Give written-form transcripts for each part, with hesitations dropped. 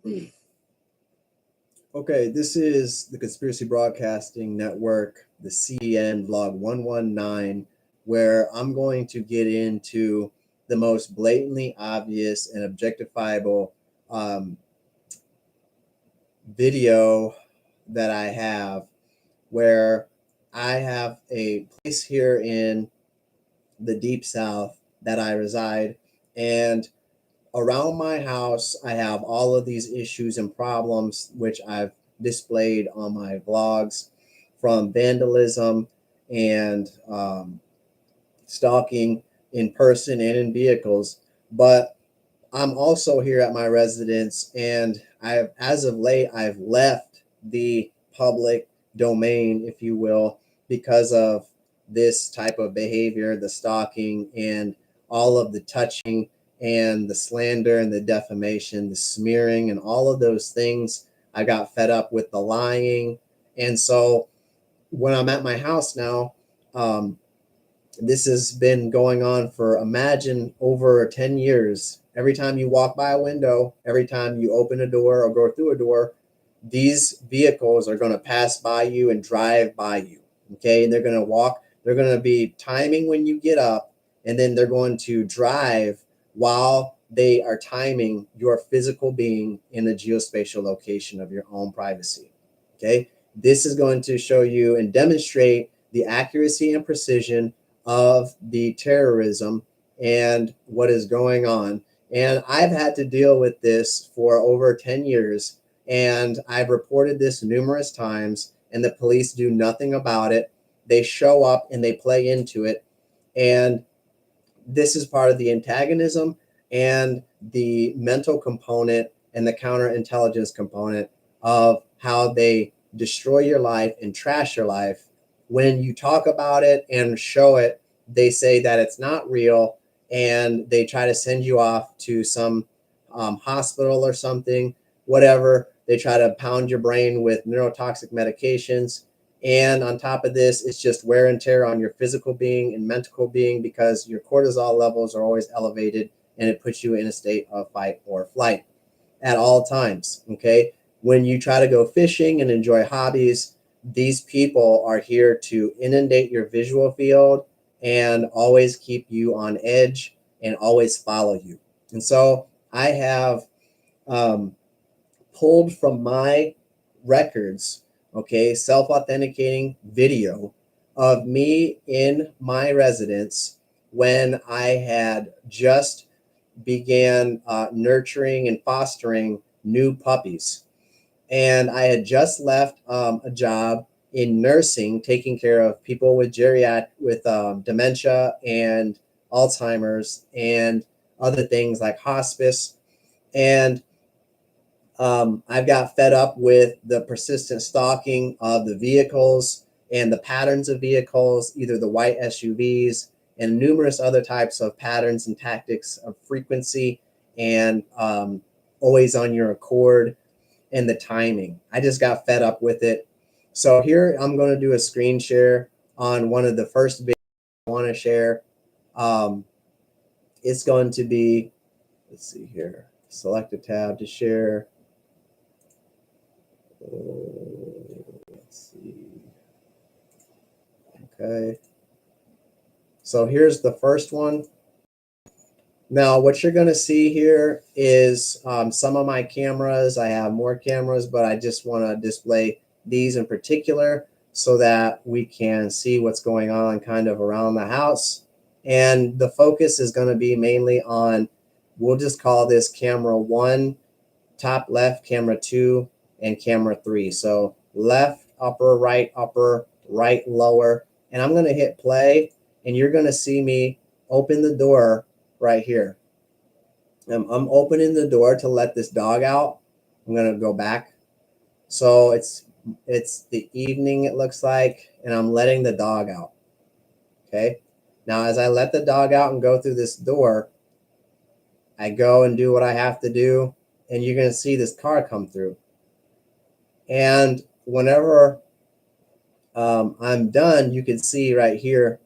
Okay, this is the Conspiracy Broadcasting Network, the CN Vlog 119, where I'm going to get into the most blatantly obvious and objectifiable um, video that I have, where I have a place here in the Deep South that I reside, and around my house, I have all of these issues and problems, which I've displayed on my vlogs, from vandalism and stalking in person and in vehicles. But I'm also here at my residence, and as of late, I've left the public domain, if you will, because of this type of behavior, the stalking and all of the touching and the slander and the defamation, the smearing and all of those things. I got fed up with the lying. And so when I'm at my house now, um, this has been going on for, imagine, over 10 years. Every time you walk by a window, every time you open a door or go through a door, these vehicles are going to pass by you and drive by you. Okay. And they're going to walk, they're going to be timing when you get up, and then they're going to drive while they are timing your physical being in the geospatial location of your own privacy. Okay. This is going to show you and demonstrate the accuracy and precision of the terrorism and what is going on. And I've had to deal with this for over 10 years, and I've reported this numerous times, and the police do nothing about it. They show up and they play into it. And this is part of the antagonism and the mental component and the counterintelligence component of how they destroy your life and trash your life. When you talk about it and show it, they say that it's not real, and they try to send you off to some hospital or something, whatever. They try to pound your brain with neurotoxic medications. And on top of this, it's just wear and tear on your physical being and mental being, because your cortisol levels are always elevated, and it puts you in a state of fight or flight at all times. Okay. When you try to go fishing and enjoy hobbies, these people are here to inundate your visual field and always keep you on edge and always follow you. And so I have pulled from my records, okay, self-authenticating video of me in my residence when I had just began nurturing and fostering new puppies. And I had just left a job in nursing, taking care of people with dementia and Alzheimer's and other things like hospice. And I've got fed up with the persistent stalking of the vehicles and the patterns of vehicles, either the white SUVs and numerous other types of patterns and tactics of frequency and always on your accord, and the timing. I just got fed up with it. So here I'm going to do a screen share on one of the first videos I want to share. It's going to be, let's see here, select a tab to share. Let's see. Okay. So here's the first one. Now, what you're going to see here is some of my cameras. I have more cameras, but I just want to display these in particular so that we can see what's going on kind of around the house. And the focus is going to be mainly on, we'll just call this camera 1, top left, camera 2, and camera 3. So left, upper, right, lower. And I'm going to hit play, and you're going to see me open the door right here. I'm opening the door to let this dog out. I'm going to go back. So it's the evening, it looks like, and I'm letting the dog out. Okay. Now, as I let the dog out and go through this door, I go and do what I have to do, and you're going to see this car come through. And whenever I'm done, you can see right here,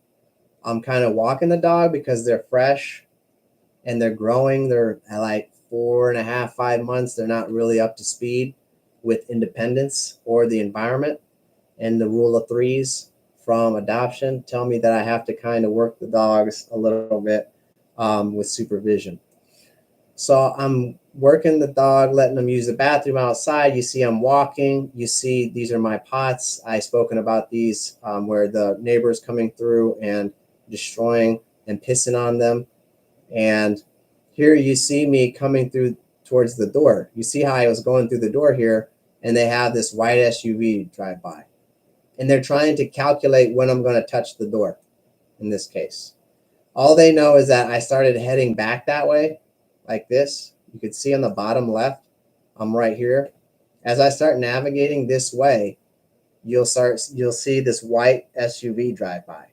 I'm kind of walking the dog because they're fresh and they're growing. They're like 4.5, 5 months, they're not really up to speed with independence or the environment. And the rule of threes from adoption tell me that I have to kind of work the dogs a little bit with supervision. So I'm working the dog, letting them use the bathroom outside. You see I'm walking. You see these are my pots. I've spoken about these where the neighbor's coming through and destroying and pissing on them. And here you see me coming through towards the door. You see how I was going through the door here, and they have this white SUV drive by. And they're trying to calculate when I'm going to touch the door in this case. All they know is that I started heading back that way, like this. You can see on the bottom left, I'm right here. As I start navigating this way, you'll see this white SUV drive by.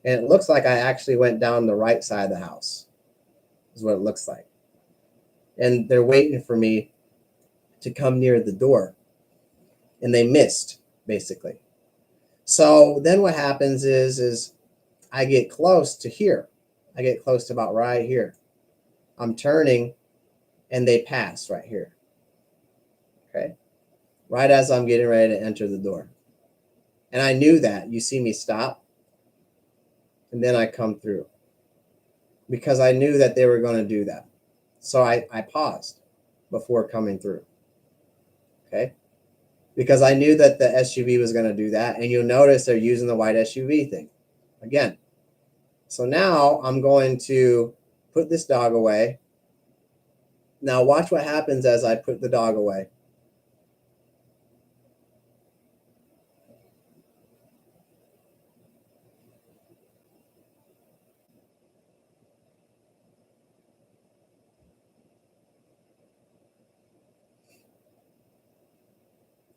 And it looks like I actually went down the right side of the house, is what it looks like. And they're waiting for me to come near the door. And they missed, basically. So then what happens is I get close to here. I get close to about right here. I'm turning and they pass right here. Okay. Right as I'm getting ready to enter the door. And I knew that. You see me stop. And then I come through. Because I knew that they were going to do that. So I paused before coming through. Okay. Because I knew that the SUV was going to do that. And you'll notice they're using the white SUV thing again. So now I'm going to put this dog away. Now watch what happens as I put the dog away.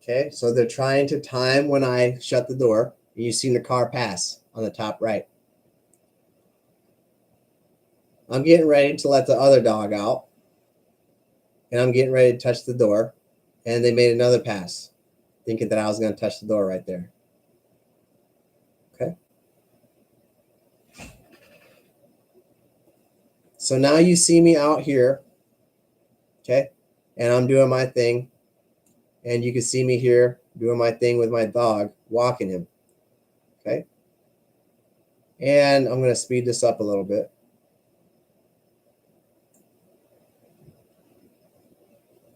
Okay, so they're trying to time when I shut the door. You've seen the car pass on the top right. I'm getting ready to let the other dog out. And I'm getting ready to touch the door. And they made another pass, thinking that I was going to touch the door right there. Okay. So now you see me out here. Okay. And I'm doing my thing. And you can see me here doing my thing with my dog, walking him. Okay. And I'm going to speed this up a little bit.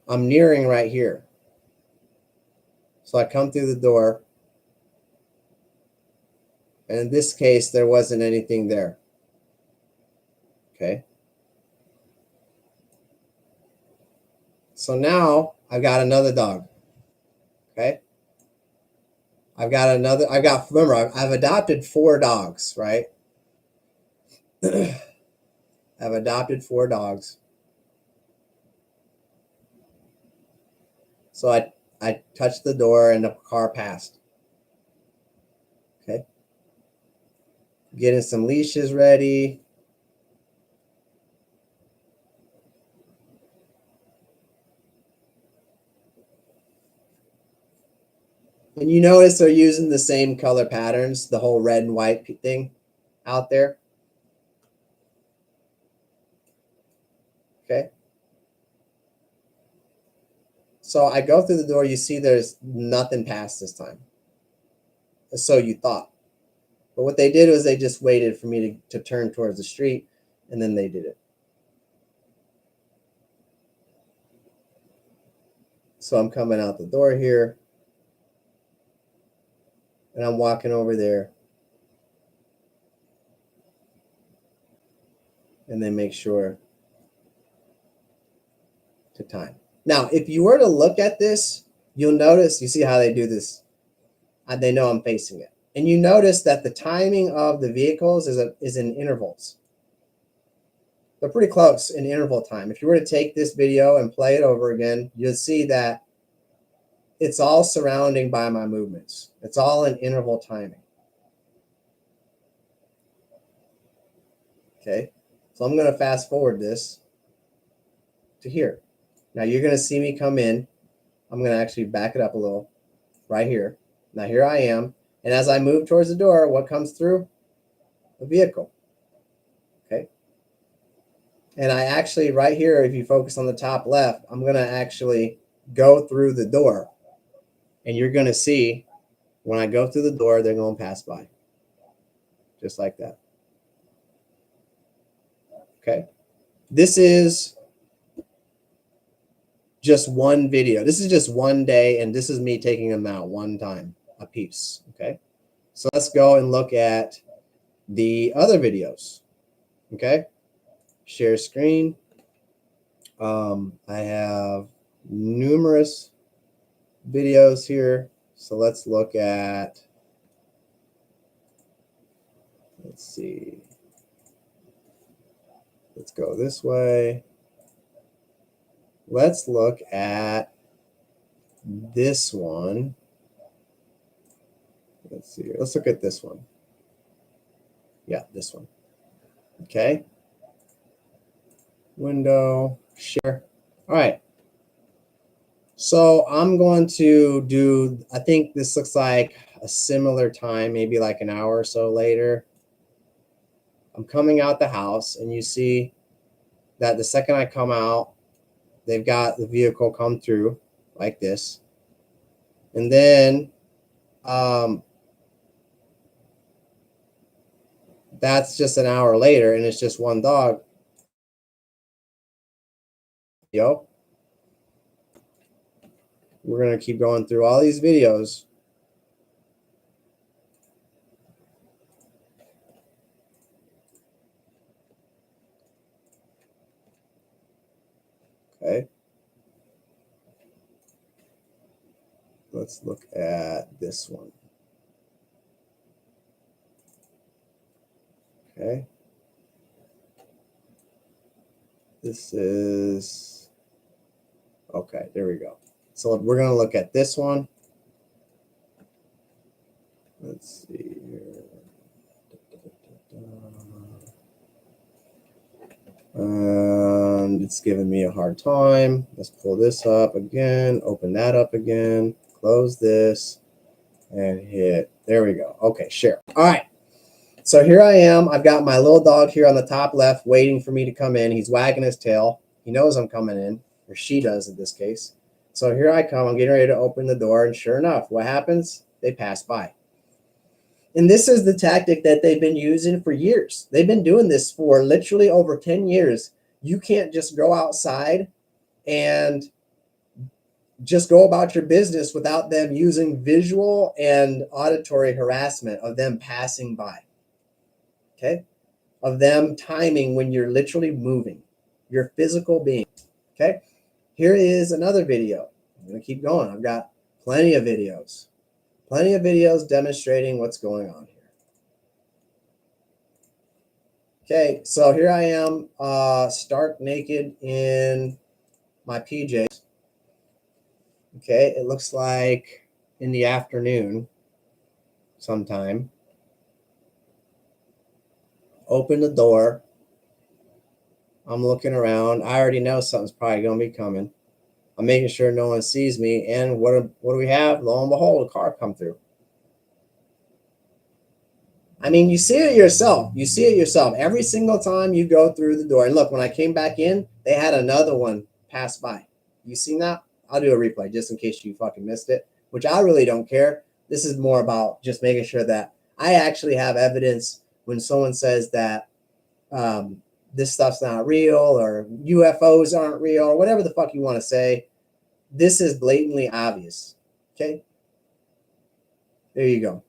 I'm nearing right here. So I come through the door. And in this case, there wasn't anything there. Okay. So now I've got another dog. Okay. Remember, I've adopted 4 dogs, right? I've adopted 4 dogs. So I touched the door and the car passed. Okay. Getting some leashes ready. And you notice they're using the same color patterns, the whole red and white thing out there. Okay. So I go through the door. You see there's nothing past this time. So you thought. But what they did was they just waited for me to turn towards the street, and then they did it. So I'm coming out the door here. And I'm walking over there. And then make sure to time. Now, if you were to look at this, you'll notice, you see how they do this. They know I'm facing it. And you notice that the timing of the vehicles is in intervals. They're pretty close in interval time. If you were to take this video and play it over again, you'll see that it's all surrounding by my movements. It's all in interval timing. Okay, so I'm going to fast forward this to here. Now you're going to see me come in. I'm going to actually back it up a little right here. Now here I am. And as I move towards the door, what comes through? A vehicle. Okay. And I actually, right here, if you focus on the top left, I'm going to actually go through the door. And you're going to see when I go through the door, they're going to pass by. Just like that. Okay. This is just one video. This is just one day, and this is me taking them out one time a piece. Okay. So let's go and look at the other videos. Okay. Share screen. I have numerous videos here. So let's look at, let's see. Let's go this way. Let's look at this one. Let's see. Let's look at this one. Yeah, this one. Okay. Window, share. All right. So I'm going to do, I think this looks like a similar time, maybe like an hour or so later. I'm coming out the house, and you see that the second I come out, they've got the vehicle come through like this. And then that's just an hour later, and it's just one dog. Yo, we're going to keep going through all these videos. Okay. Let's look at this one. Okay. This is, okay, there we go. So we're going to look at this one. Let's see here. And it's giving me a hard time. Let's pull this up again, open that up again, close this, and hit, there we go. Okay, share. All right. So here I am. I've got my little dog here on the top left waiting for me to come in. He's wagging his tail. He knows I'm coming in, or she does in this case. So here I come. I'm getting ready to open the door, and sure enough, what happens? They pass by. And this is the tactic that they've been using for years. They've been doing this for literally over 10 years. You can't just go outside and just go about your business without them using visual and auditory harassment of them passing by. Okay? Of them timing when you're literally moving, your physical being. Okay? Here is another video. I'm going to keep going. I've got plenty of videos. Plenty of videos demonstrating what's going on here. Okay, so here I am, stark naked in my PJs. Okay, it looks like in the afternoon sometime. Open the door. I'm looking around. I already know something's probably going to be coming. I'm making sure no one sees me. And what do we have? Lo and behold, a car come through. I mean, you see it yourself. You see it yourself. Every single time you go through the door. And look, when I came back in, they had another one pass by. You seen that? I'll do a replay just in case you fucking missed it, which I really don't care. This is more about just making sure that I actually have evidence when someone says that this stuff's not real or UFOs aren't real or whatever the fuck you want to say. This is blatantly obvious. Okay. There you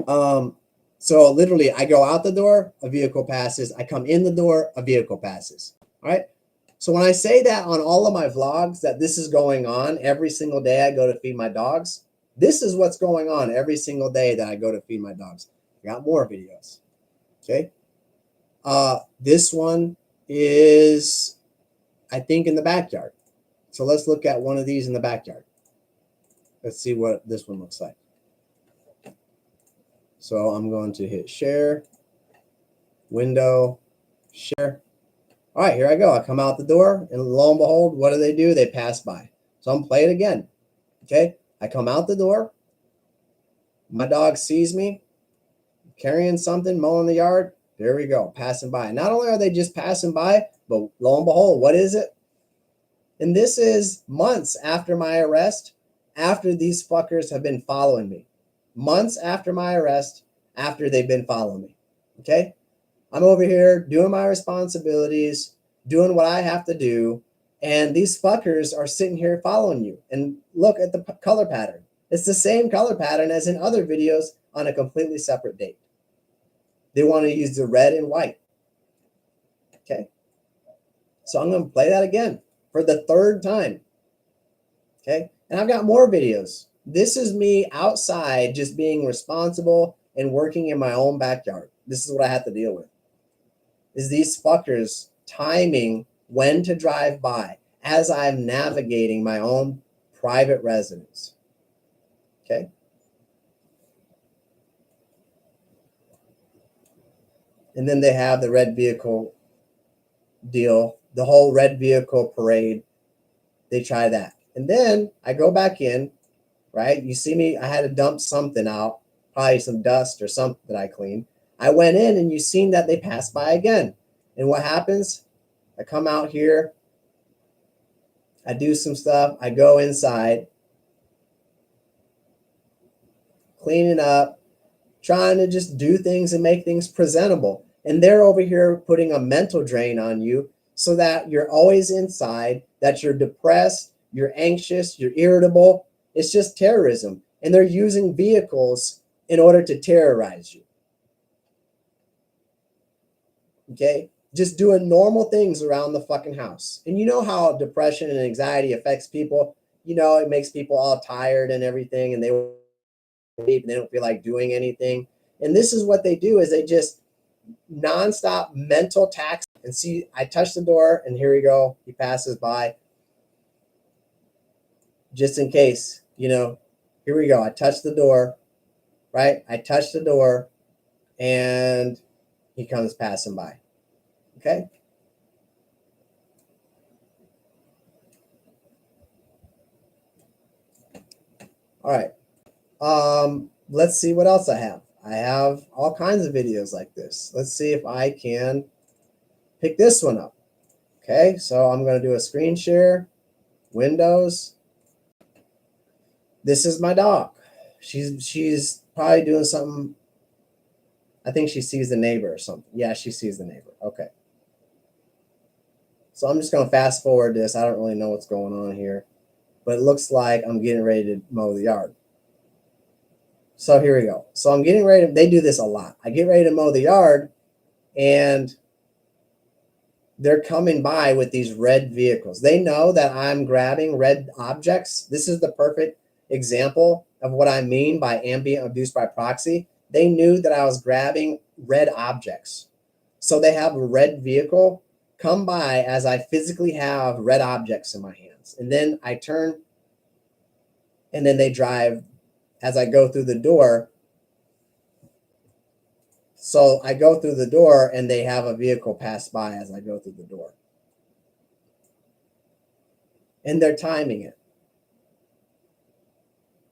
go. So literally I go out the door, a vehicle passes. I come in the door, a vehicle passes. All right. So when I say that on all of my vlogs, that this is going on every single day I go to feed my dogs, this is what's going on every single day that I go to feed my dogs. I got more videos. Okay. This one is, I think, in the backyard. So let's look at one of these in the backyard. Let's see what this one looks like. So I'm going to hit share, window, share. All right, here I go. I come out the door, and lo and behold, what do? They pass by. So I'm going to play it again. Okay, I come out the door. My dog sees me carrying something, mowing the yard. There we go, passing by. Not only are they just passing by, but lo and behold, what is it? And this is months after my arrest, after these fuckers have been following me. Months after my arrest, after they've been following me. Okay? I'm over here doing my responsibilities, doing what I have to do, and these fuckers are sitting here following you. And look at the color pattern. It's the same color pattern as in other videos on a completely separate date. They want to use the red and white. Okay? So I'm going to play that again for the third time. Okay? And I've got more videos. This is me outside just being responsible and working in my own backyard. This is what I have to deal with. Is these fuckers timing when to drive by as I'm navigating my own private residence. Okay? And then they have the red vehicle deal, the whole red vehicle parade. They try that. And then I go back in, right? You see me, I had to dump something out, probably some dust or something that I cleaned. I went in and you seen that they passed by again. And what happens? I come out here, I do some stuff, I go inside, cleaning up, trying to just do things and make things presentable. And they're over here putting a mental drain on you so that you're always inside, that you're depressed, you're anxious, you're irritable. It's just terrorism. And they're using vehicles in order to terrorize you. Okay? Just doing normal things around the fucking house. And you know how depression and anxiety affects people. You know, it makes people all tired and everything, and they don't feel like doing anything. And this is what they do, is they just nonstop mental tax. And see, I touch the door, and here we go. He passes by. Just in case, you know, here we go. I touch the door, right? I touch the door, and he comes passing by. Okay? All right. Let's see what else I have. I have all kinds of videos like this. Let's see if I can pick this one up. Okay, so I'm going to do a screen share, Windows. This is my dog. She's probably doing something. I think she sees the neighbor or something. Yeah, she sees the neighbor. Okay. So I'm just going to fast forward this. I don't really know what's going on here, but it looks like I'm getting ready to mow the yard. So here we go. So I'm getting ready to, they do this a lot. I get ready to mow the yard, and they're coming by with these red vehicles. They know that I'm grabbing red objects. This is the perfect example of what I mean by ambient abuse by proxy. They knew that I was grabbing red objects. So they have a red vehicle come by as I physically have red objects in my hands. And then I turn, and then they drive as I go through the door. So I go through the door, and they have a vehicle pass by as I go through the door. And they're timing it.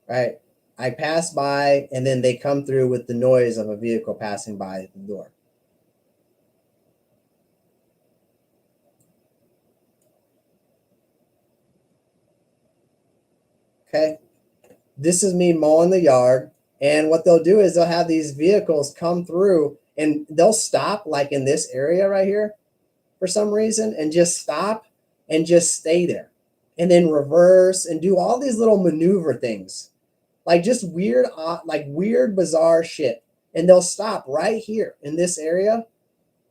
Right? I pass by, and then they come through with the noise of a vehicle passing by at the door. Okay? This is me mowing the yard, and what they'll do is they'll have these vehicles come through, and they'll stop like in this area right here for some reason, and just stop and just stay there, and then reverse and do all these little maneuver things, like just weird, bizarre shit. And they'll stop right here in this area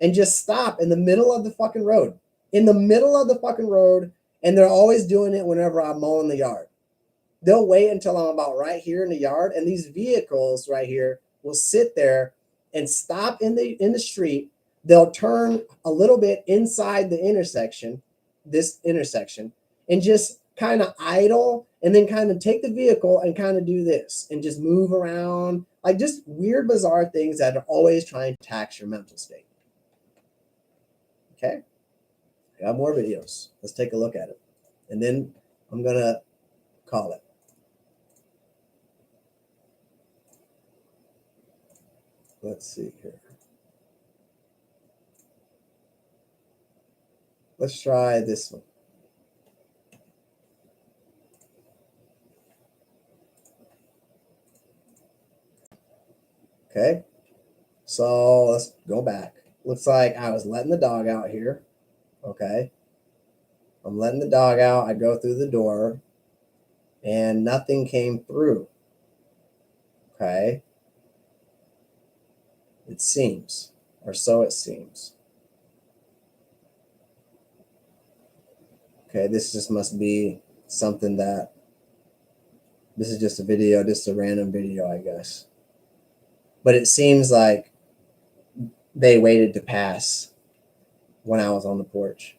and just stop in the middle of the fucking road, and they're always doing it whenever I'm mowing the yard. They'll wait until I'm about right here in the yard, and these vehicles right here will sit there and stop in the street. They'll turn a little bit inside the intersection, and just kind of idle, and then kind of take the vehicle and kind of do this and just move around, like just weird, bizarre things that are always trying to tax your mental state. Okay, I got more videos. Let's take a look at it, and then I'm gonna call it. Let's see here. Let's try this one. Okay, so let's go back. Looks like I was letting the dog out here. Okay, I'm letting the dog out. I go through the door and nothing came through. Okay, it seems, or so it seems. Okay, this just must be something that, this is just a video, just a random video, I guess. But it seems like they waited to pass when I was on the porch,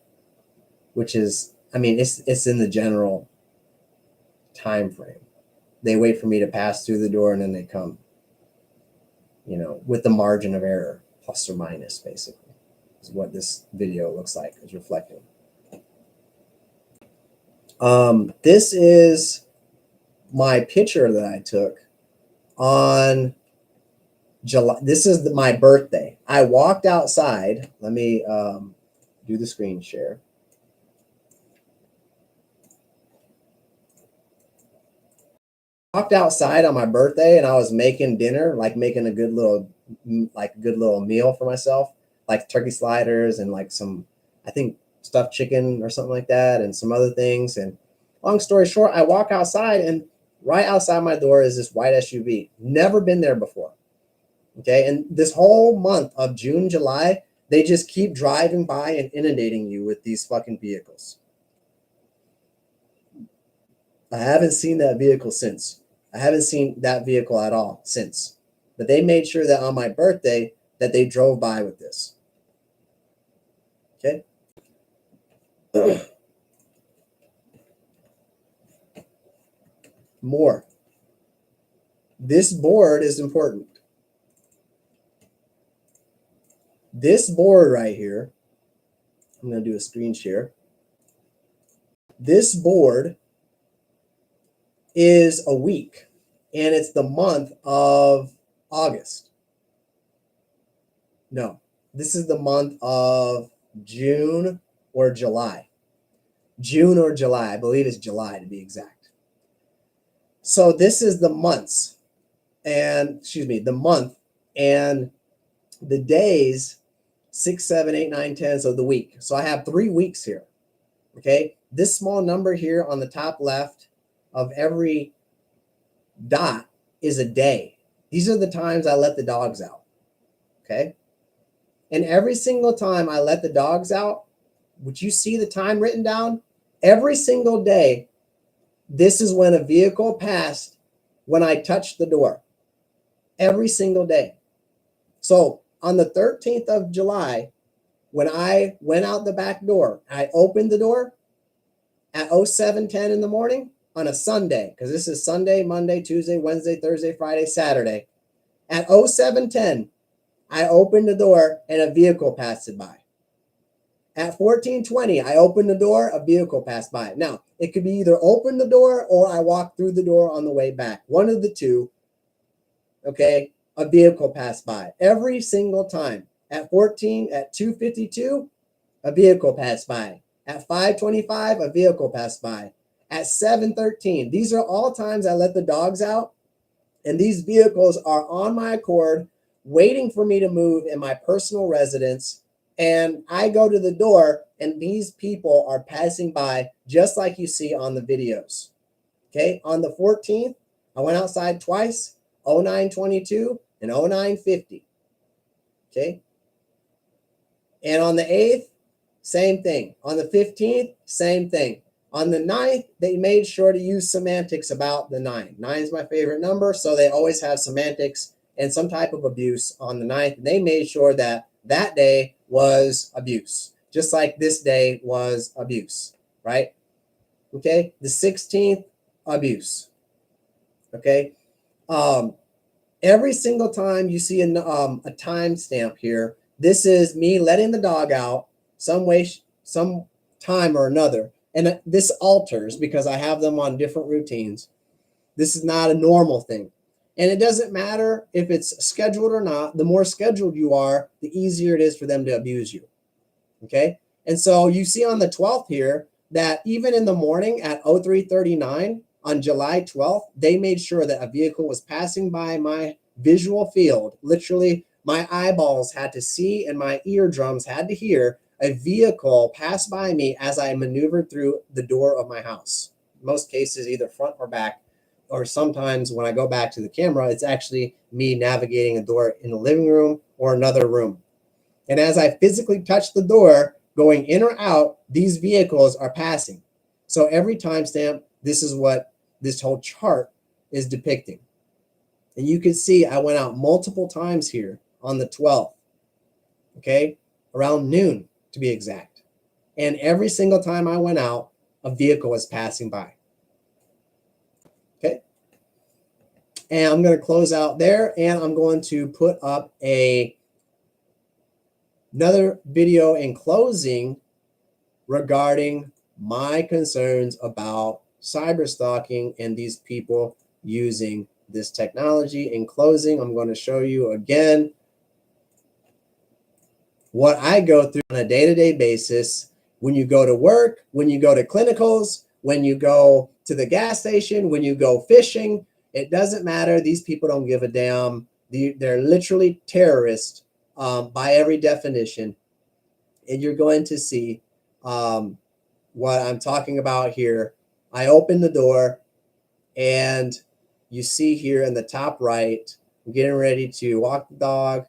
which is, I mean, it's in the general time frame. They wait for me to pass through the door and then they come, you know, with the margin of error, plus or minus, basically, is what this video looks like, is reflecting. This is my picture that I took on July. This is my birthday. I walked outside. Let me do the screen share. Walked outside on my birthday and I was making dinner, like making a good little meal for myself, like turkey sliders and like some, I think, stuffed chicken or something like that, and some other things. And long story short, I walk outside and right outside my door is this white SUV. Never been there before. Okay, and this whole month of June, July, they just keep driving by and inundating you with these fucking vehicles. I haven't seen that vehicle since. I haven't seen that vehicle at all since. But they made sure that on my birthday that they drove by with this. Okay. More. This board is important. This board right here, I'm going to do a screen share. This board is a week, and it's the month of August. No, this is the month of June or July. June or July, I believe it's July to be exact. So this is the months, and the month and the days, 6, 7, 8, 9, 10, so the week. So I have 3 weeks here. Okay, this small number here on the top left of every dot is a day. These are the times I let the dogs out. Okay, and every single time I let the dogs out, would you see the time written down? Every single day, this is when a vehicle passed when I touched the door. Every single day. So on the 13th of July, when I went out the back door, I opened the door at 07:10 in the morning on a Sunday, because this is Sunday, Monday, Tuesday, Wednesday, Thursday, Friday, Saturday. At 07:10, I opened the door and a vehicle passed it by. At 14:20, I opened the door, a vehicle passed by. Now, it could be either open the door or I walked through the door on the way back. One of the two, okay, a vehicle passed by. Every single time. At 2:52, a vehicle passed by. At 5:25, a vehicle passed by. At 7:13, these are all times I let the dogs out, and these vehicles are on my accord, waiting for me to move in my personal residence. And I go to the door, and these people are passing by just like you see on the videos. Okay, on the 14th, I went outside twice, 09:22 and 09:50. Okay, and on the 8th, same thing. On the 15th, same thing. On the 9th, they made sure to use semantics about the 9. 9 is my favorite number, so they always have semantics and some type of abuse on the 9th. And they made sure that that day was abuse, just like this day was abuse, right? Okay, the 16th, abuse. Okay, every single time you see a timestamp here, this is me letting the dog out some way, some time or another. And this alters because I have them on different routines. This is not a normal thing. And it doesn't matter if it's scheduled or not. The more scheduled you are, the easier it is for them to abuse you. Okay? And so you see on the 12th here that even in the morning at 03:39 on July 12th, they made sure that a vehicle was passing by my visual field. Literally, my eyeballs had to see and my eardrums had to hear a vehicle pass by me as I maneuvered through the door of my house. In most cases, either front or back, or sometimes when I go back to the camera, it's actually me navigating a door in the living room or another room. And as I physically touch the door, going in or out, these vehicles are passing. So every timestamp, this is what this whole chart is depicting. And you can see I went out multiple times here on the 12th, okay, around noon to be exact. And every single time I went out, a vehicle was passing by. Okay. And I'm going to close out there, and I'm going to put up another video in closing regarding my concerns about cyberstalking and these people using this technology. In closing, I'm going to show you again what I go through on a day-to-day basis when you go to work, when you go to clinicals, when you go to the gas station, when you go fishing. It doesn't matter. These people don't give a damn. They're literally terrorists by every definition. And you're going to see what I'm talking about here. I open the door, and you see here in the top right, I'm getting ready to walk the dog,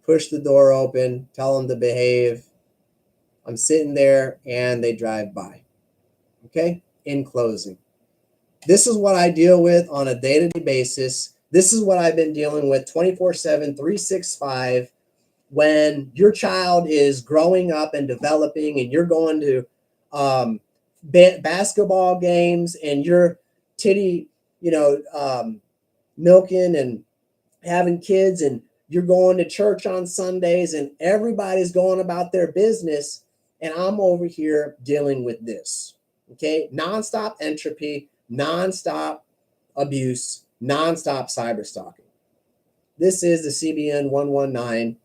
push the door open, tell them to behave. I'm sitting there, and they drive by. Okay? In closing, this is what I deal with on a day-to-day basis. This is what I've been dealing with 24/7, 365. When your child is growing up and developing, and you're going to basketball games, and you're titty, milking and having kids, and you're going to church on Sundays, and everybody's going about their business, and I'm over here dealing with this. Okay, nonstop entropy, nonstop abuse, nonstop cyber stalking. This is the CBN 119